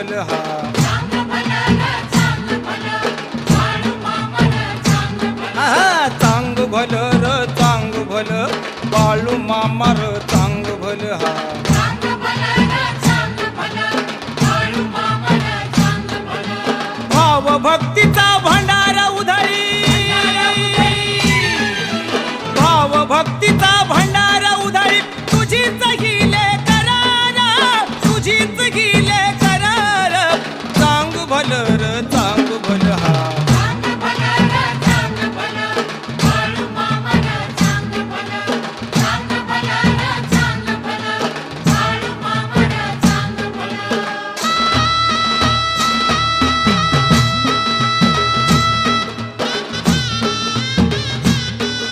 भल हा आहा, चांग भल र चांग भल बाळू मामा र चांग भल हा भाव भक्तीचा